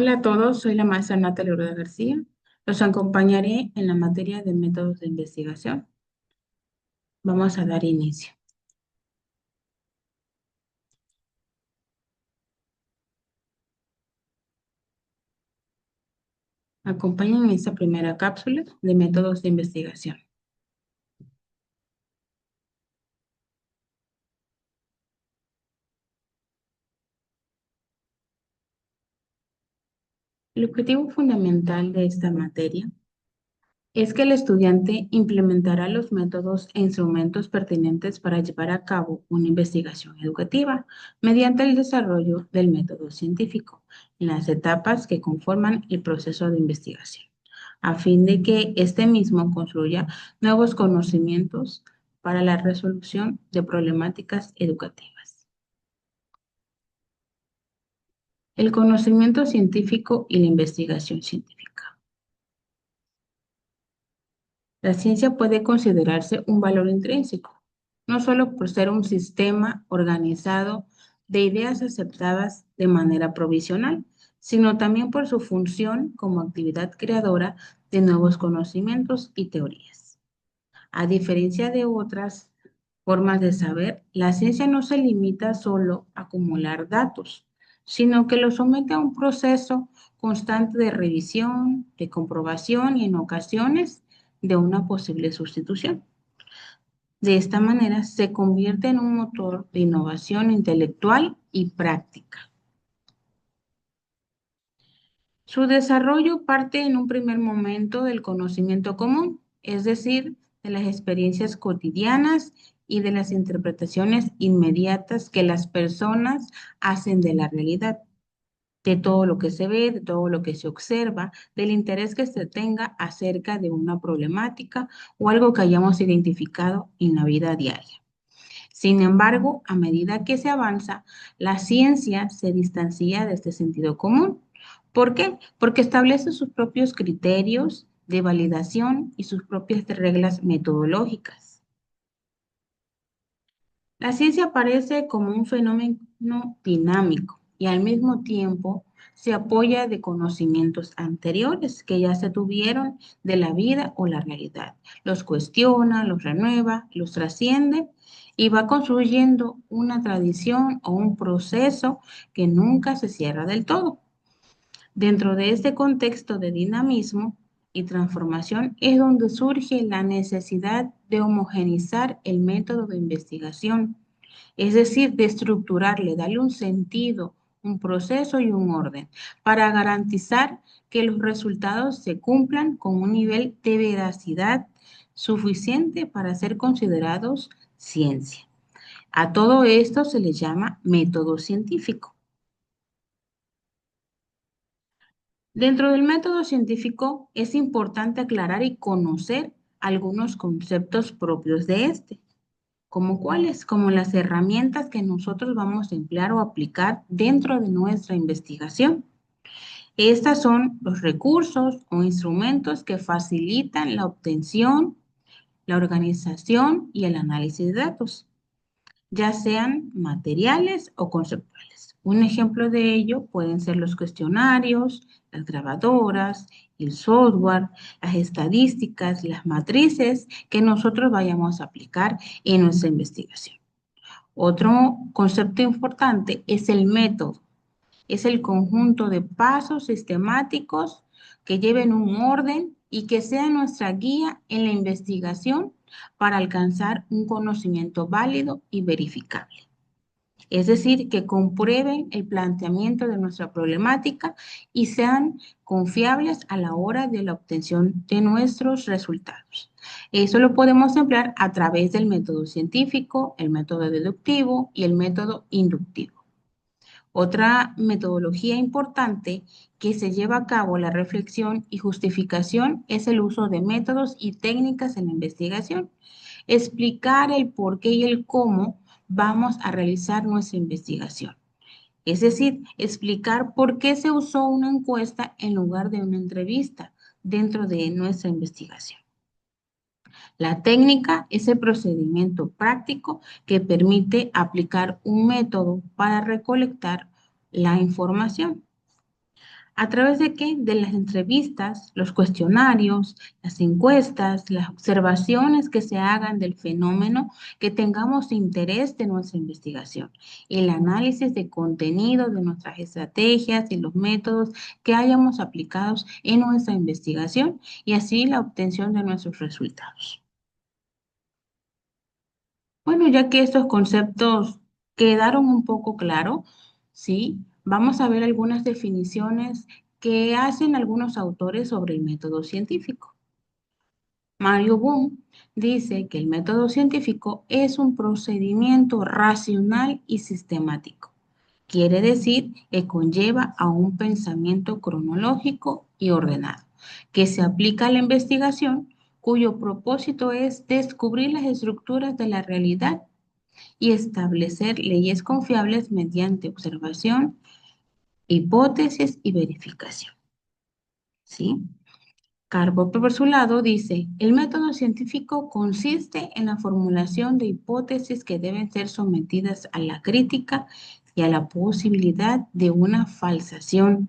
Hola a todos, soy la maestra Natalia Urda García. Los acompañaré en la materia de métodos de investigación. Vamos a dar inicio. Acompáñenme en esta primera cápsula de métodos de investigación. El objetivo fundamental de esta materia es que el estudiante implementará los métodos e instrumentos pertinentes para llevar a cabo una investigación educativa mediante el desarrollo del método científico en las etapas que conforman el proceso de investigación, a fin de que este mismo construya nuevos conocimientos para la resolución de problemáticas educativas. El conocimiento científico y la investigación científica. La ciencia puede considerarse un valor intrínseco, no solo por ser un sistema organizado de ideas aceptadas de manera provisional, sino también por su función como actividad creadora de nuevos conocimientos y teorías. A diferencia de otras formas de saber, la ciencia no se limita solo a acumular datos, sino que lo somete a un proceso constante de revisión, de comprobación y en ocasiones de una posible sustitución. De esta manera se convierte en un motor de innovación intelectual y práctica. Su desarrollo parte en un primer momento del conocimiento común, es decir, de las experiencias cotidianas y de las interpretaciones inmediatas que las personas hacen de la realidad, de todo lo que se ve, de todo lo que se observa, del interés que se tenga acerca de una problemática o algo que hayamos identificado en la vida diaria. Sin embargo, a medida que se avanza, la ciencia se distancia de este sentido común. ¿Por qué? Porque establece sus propios criterios de validación y sus propias reglas metodológicas. La ciencia aparece como un fenómeno dinámico y al mismo tiempo se apoya de conocimientos anteriores que ya se tuvieron de la vida o la realidad. Los cuestiona, los renueva, los trasciende y va construyendo una tradición o un proceso que nunca se cierra del todo. Dentro de este contexto de dinamismo y transformación es donde surge la necesidad de homogeneizar el método de investigación, es decir, de estructurarle, darle un sentido, un proceso y un orden, para garantizar que los resultados se cumplan con un nivel de veracidad suficiente para ser considerados ciencia. A todo esto se le llama método científico. Dentro del método científico es importante aclarar y conocer algunos conceptos propios de este. ¿Como cuáles? Como las herramientas que nosotros vamos a emplear o aplicar dentro de nuestra investigación. Estas son los recursos o instrumentos que facilitan la obtención, la organización y el análisis de datos, ya sean materiales o conceptuales. Un ejemplo de ello pueden ser los cuestionarios, las grabadoras, el software, las estadísticas, las matrices que nosotros vayamos a aplicar en nuestra investigación. Otro concepto importante es el método. Es el conjunto de pasos sistemáticos que lleven un orden y que sea nuestra guía en la investigación para alcanzar un conocimiento válido y verificable. Es decir, que comprueben el planteamiento de nuestra problemática y sean confiables a la hora de la obtención de nuestros resultados. Eso lo podemos emplear a través del método científico, el método deductivo y el método inductivo. Otra metodología importante que se lleva a cabo la reflexión y justificación es el uso de métodos y técnicas en la investigación. Explicar el por qué y el cómo vamos a realizar nuestra investigación. Es decir, explicar por qué se usó una encuesta en lugar de una entrevista dentro de nuestra investigación. La técnica es el procedimiento práctico que permite aplicar un método para recolectar la información. ¿A través de qué? De las entrevistas, los cuestionarios, las encuestas, las observaciones que se hagan del fenómeno, que tengamos interés de nuestra investigación, el análisis de contenido de nuestras estrategias y los métodos que hayamos aplicados en nuestra investigación y así la obtención de nuestros resultados. Bueno, ya que estos conceptos quedaron un poco claros, ¿sí? Vamos a ver algunas definiciones que hacen algunos autores sobre el método científico. Mario Bohm dice que el método científico es un procedimiento racional y sistemático. Quiere decir que conlleva a un pensamiento cronológico y ordenado, que se aplica a la investigación, cuyo propósito es descubrir las estructuras de la realidad y establecer leyes confiables mediante observación, hipótesis y verificación. ¿Sí? Karl Popper, por su lado, dice, el método científico consiste en la formulación de hipótesis que deben ser sometidas a la crítica y a la posibilidad de una falsación.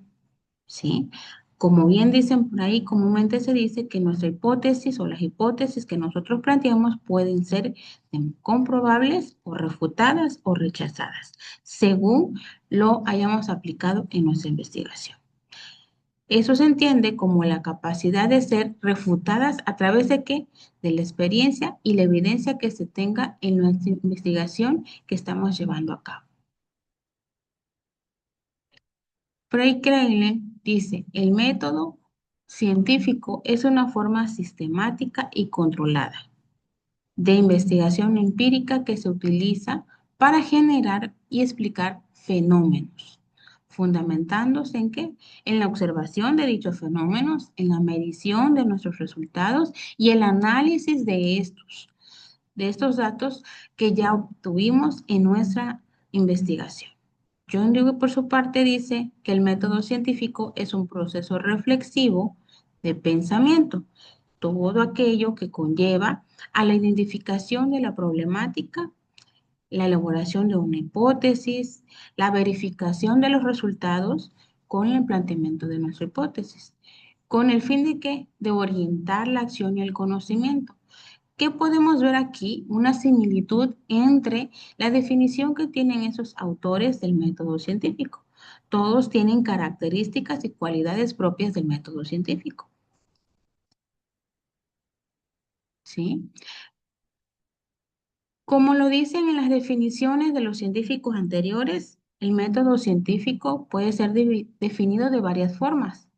¿Sí? Como bien dicen por ahí, comúnmente se dice que nuestra hipótesis o las hipótesis que nosotros planteamos pueden ser comprobables o refutadas o rechazadas, según lo hayamos aplicado en nuestra investigación. Eso se entiende como la capacidad de ser refutadas a través de qué? De la experiencia y la evidencia que se tenga en nuestra investigación que estamos llevando a cabo. Frey Kreile dice, el método científico es una forma sistemática y controlada de investigación empírica que se utiliza para generar y explicar fenómenos, fundamentándose en qué? En la observación de dichos fenómenos, en la medición de nuestros resultados y el análisis de estos datos que ya obtuvimos en nuestra investigación. John Dewey, por su parte, dice que el método científico es un proceso reflexivo de pensamiento, todo aquello que conlleva a la identificación de la problemática, la elaboración de una hipótesis, la verificación de los resultados con el planteamiento de nuestra hipótesis, con el fin de qué? De orientar la acción y el conocimiento. ¿Qué podemos ver aquí? Una similitud entre la definición que tienen esos autores del método científico. Todos tienen características y cualidades propias del método científico. ¿Sí? Como lo dicen en las definiciones de los científicos anteriores, el método científico puede ser definido de varias formas,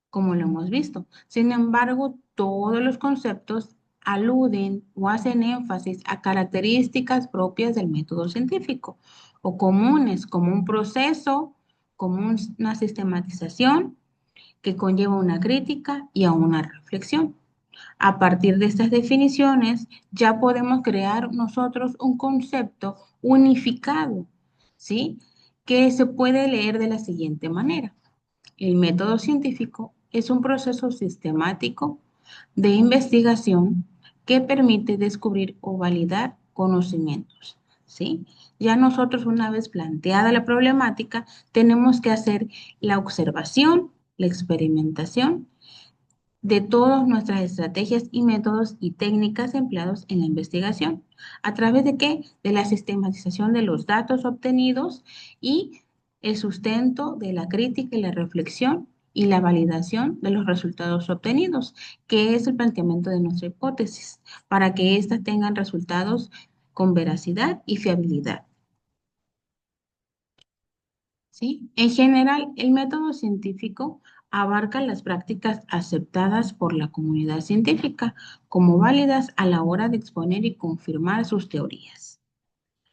como lo hemos visto. Sin embargo, todos los conceptos aluden o hacen énfasis a características propias del método científico o comunes, como un proceso, como una sistematización que conlleva una crítica y a una reflexión. A partir de estas definiciones, ya podemos crear nosotros un concepto unificado, ¿sí? Que se puede leer de la siguiente manera. El método científico es un proceso sistemático de investigación que permite descubrir o validar conocimientos, ¿sí? Ya nosotros, una vez planteada la problemática, tenemos que hacer la observación, la experimentación de todas nuestras estrategias y métodos y técnicas empleados en la investigación. ¿A través de qué? De la sistematización de los datos obtenidos y el sustento de la crítica y la reflexión y la validación de los resultados obtenidos, que es el planteamiento de nuestra hipótesis, para que éstas tengan resultados con veracidad y fiabilidad. ¿Sí? En general, el método científico abarca las prácticas aceptadas por la comunidad científica como válidas a la hora de exponer y confirmar sus teorías.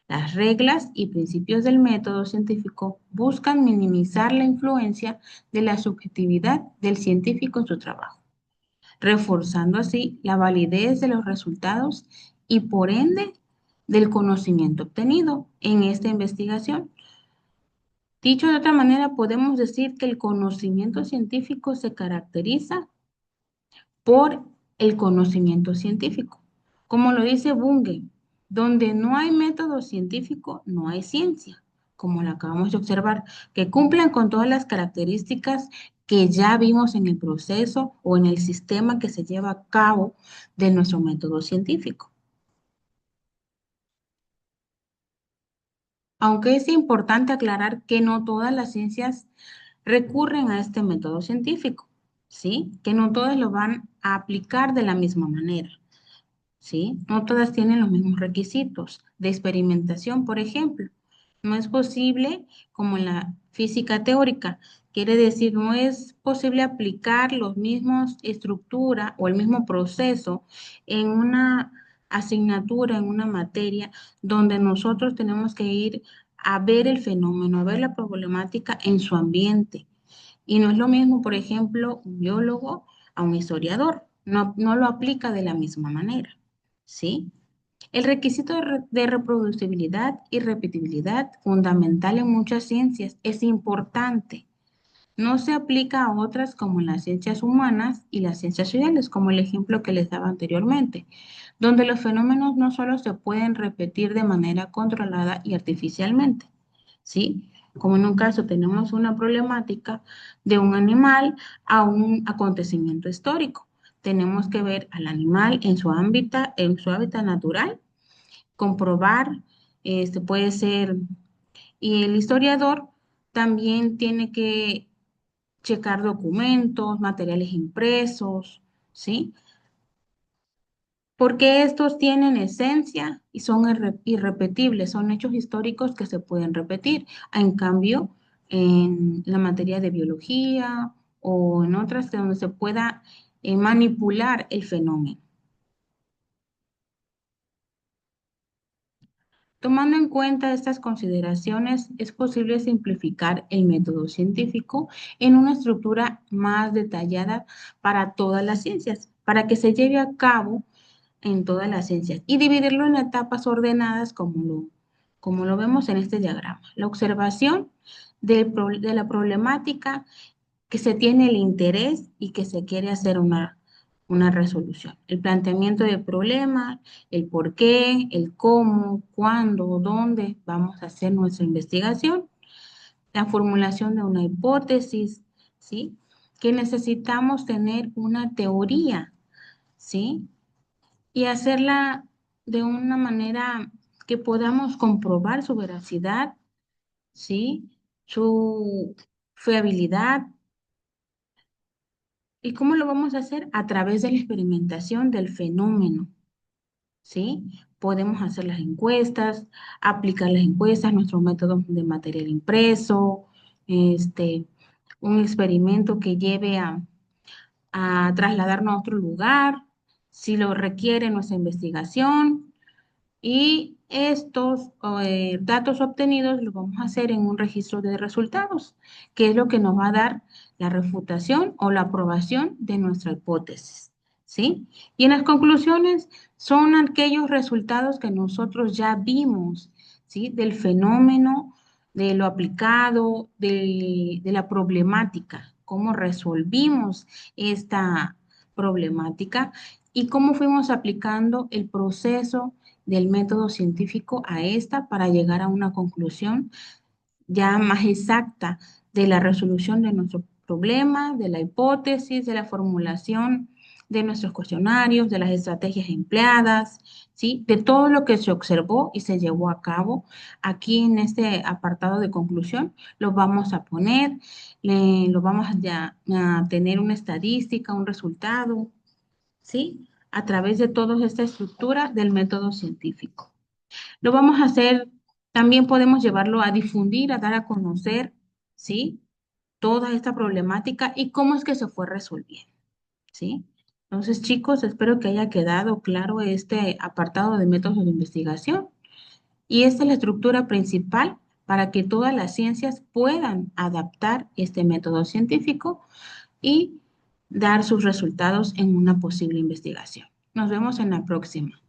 Las reglas y principios del método científico buscan minimizar la influencia de la subjetividad del científico en su trabajo, reforzando así la validez de los resultados y por ende del conocimiento obtenido en esta investigación. Dicho de otra manera, podemos decir que el conocimiento científico se caracteriza por el conocimiento científico. Como lo dice Bunge, donde no hay método científico, no hay ciencia. como lo acabamos de observar, que cumplan con todas las características que ya vimos en el proceso o en el sistema que se lleva a cabo de nuestro método científico. Aunque es importante aclarar que no todas las ciencias recurren a este método científico, ¿sí? Que no todas lo van a aplicar de la misma manera. ¿Sí? No todas tienen los mismos requisitos de experimentación, por ejemplo. No es posible, como en la física teórica, quiere decir, no es posible aplicar los mismos estructura o el mismo proceso en una asignatura, en una materia, donde nosotros tenemos que ir a ver el fenómeno, a ver la problemática en su ambiente. Y no es lo mismo, por ejemplo, un biólogo a un historiador. No lo aplica de la misma manera. ¿Sí? El requisito de reproducibilidad y repetibilidad, fundamental en muchas ciencias, es importante. No se aplica a otras como en las ciencias humanas y las ciencias sociales, como el ejemplo que les daba anteriormente, donde los fenómenos no solo se pueden repetir de manera controlada y artificialmente, ¿sí? Como en un caso tenemos una problemática de un animal a un acontecimiento histórico. Tenemos que ver al animal en su hábitat natural, comprobar, este puede ser, y el historiador también tiene que checar documentos, materiales impresos, ¿sí? Porque estos tienen esencia y son irrepetibles, son hechos históricos que se pueden repetir. En cambio, en la materia de biología o en otras donde se pueda manipular el fenómeno. Tomando en cuenta estas consideraciones, es posible simplificar el método científico en una estructura más detallada para todas las ciencias, para que se lleve a cabo en todas las ciencias y dividirlo en etapas ordenadas como lo vemos en este diagrama. La observación de la problemática que se tiene el interés y que se quiere hacer una resolución. El planteamiento del problema, el por qué, el cómo, cuándo, dónde vamos a hacer nuestra investigación, la formulación de una hipótesis, ¿sí? Que necesitamos tener una teoría, ¿sí? Y hacerla de una manera que podamos comprobar su veracidad, ¿sí? Su fiabilidad. ¿Y cómo lo vamos a hacer? A través de la experimentación del fenómeno, ¿sí? Podemos hacer las encuestas, aplicar las encuestas, nuestro método de material impreso, este, un experimento que lleve a trasladarnos a otro lugar, si lo requiere nuestra investigación, y estos datos obtenidos los vamos a hacer en un registro de resultados, que es lo que nos va a dar la refutación o la aprobación de nuestra hipótesis, ¿sí? Y en las conclusiones son aquellos resultados que nosotros ya vimos, ¿sí? Del fenómeno, de lo aplicado, de la problemática, cómo resolvimos esta problemática y cómo fuimos aplicando el proceso del método científico a esta para llegar a una conclusión ya más exacta de la resolución de nuestro problema, de la hipótesis, de la formulación de nuestros cuestionarios, de las estrategias empleadas, ¿sí? De todo lo que se observó y se llevó a cabo. Aquí en este apartado de conclusión lo vamos a poner, lo vamos a tener una estadística, un resultado, ¿sí? A través de toda esta estructura del método científico. Lo vamos a hacer, también podemos llevarlo a difundir, a dar a conocer, ¿sí? Toda esta problemática y cómo es que se fue resolviendo, ¿sí? Entonces, chicos, espero que haya quedado claro este apartado de métodos de investigación y esta es la estructura principal para que todas las ciencias puedan adaptar este método científico y dar sus resultados en una posible investigación. Nos vemos en la próxima.